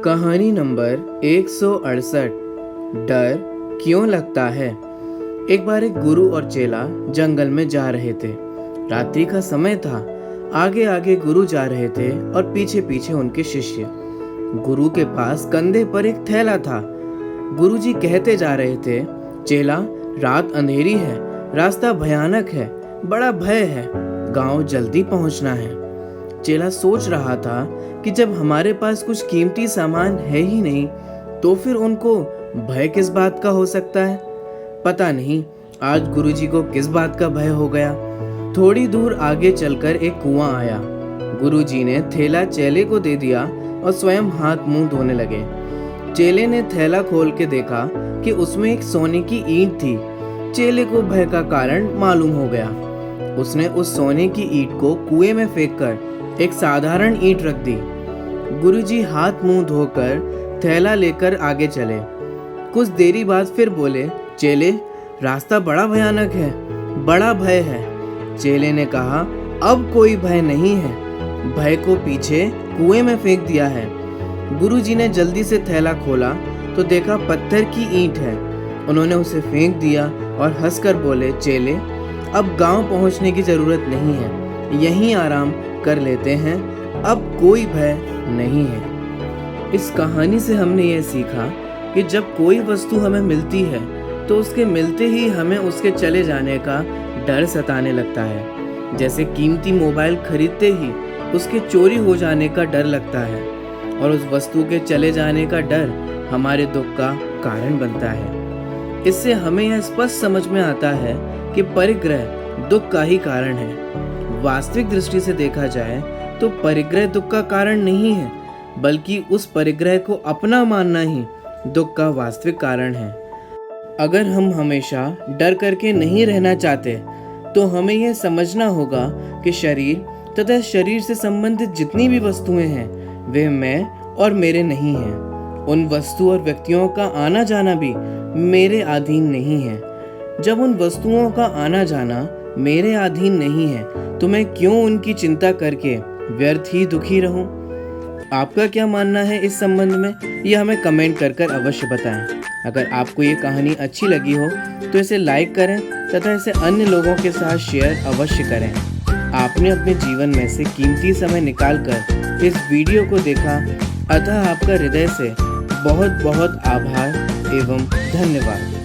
कहानी नंबर 168। डर क्यों लगता है। एक बार एक गुरु और चेला जंगल में जा रहे थे। रात्रि का समय था। आगे आगे गुरु जा रहे थे और पीछे पीछे उनके शिष्य। गुरु के पास कंधे पर एक थैला था। गुरुजी कहते जा रहे थे, चेला, रात अंधेरी है, रास्ता भयानक है, बड़ा भय है, गांव जल्दी पहुंचना है। चेला सोच रहा था कि जब हमारे पास कुछ कीमती सामान है ही नहीं तो फिर उनको भय किस बात का हो सकता है। पता नहीं आज गुरुजी को किस बात का भय हो गया। थोड़ी दूर आगे चलकर एक कुआं आया। गुरुजी ने थैला चेले को दे दिया और स्वयं हाथ मुंह धोने लगे। चेले ने थैला खोल के देखा कि उसमें एक सोने की ईंट थी। चेले को भय का कारण मालूम हो गया। उसने उस सोने की ईंट को कुएं में फेंककर एक साधारण ईंट रख दी। गुरुजी हाथ मुंह धोकर थैला लेकर आगे चले। कुछ देरी बाद फिर बोले, चेले, रास्ता बड़ा भयानक है, बड़ा भय है। चेले ने कहा, अब कोई भय नहीं है, भय को पीछे कुएं में फेंक दिया है। गुरुजी ने जल्दी से थैला खोला तो देखा पत्थर की ईंट है। उन्होंने उसे फेंक दिया और हंसकर बोले, चेले, अब गांव पहुंचने की जरूरत नहीं है, यहीं आराम कर लेते हैं, अब कोई भय नहीं है। इस कहानी से हमने ये सीखा कि जब कोई वस्तु हमें मिलती है तो उसके मिलते ही हमें उसके चले जाने का डर सताने लगता है। जैसे कीमती मोबाइल खरीदते ही उसके चोरी हो जाने का डर लगता है और उस वस्तु के चले जाने का डर हमारे दुख का कारण बनता है। इससे हमें यह स्पष्ट समझ में आता है कि परिग्रह दुख का ही कारण है। वास्तविक दृष्टि से देखा जाए तो परिग्रह दुख का कारण नहीं है, बल्कि उस परिग्रह को अपना मानना ही दुख का वास्तविक कारण है। अगर हम हमेशा डर करके नहीं रहना चाहते तो हमें यह समझना होगा कि शरीर तथा शरीर से संबंधित जितनी भी वस्तुएं हैं वे मैं और मेरे नहीं हैं। उन वस्तु और व्यक्तियों का आना जाना भी मेरे अधीन नहीं है। जब उन वस्तुओं का आना जाना मेरे अधीन नहीं है तो मैं क्यों उनकी चिंता करके व्यर्थ ही दुखी रहूं। आपका क्या मानना है इस संबंध में, यह हमें कमेंट कर अवश्य बताएं। अगर आपको ये कहानी अच्छी लगी हो तो इसे लाइक करें तथा इसे अन्य लोगों के साथ शेयर अवश्य करें। आपने अपने जीवन में से कीमती समय निकालकर इस वीडियो को देखा, अतः आपका हृदय से बहुत बहुत आभार एवं धन्यवाद।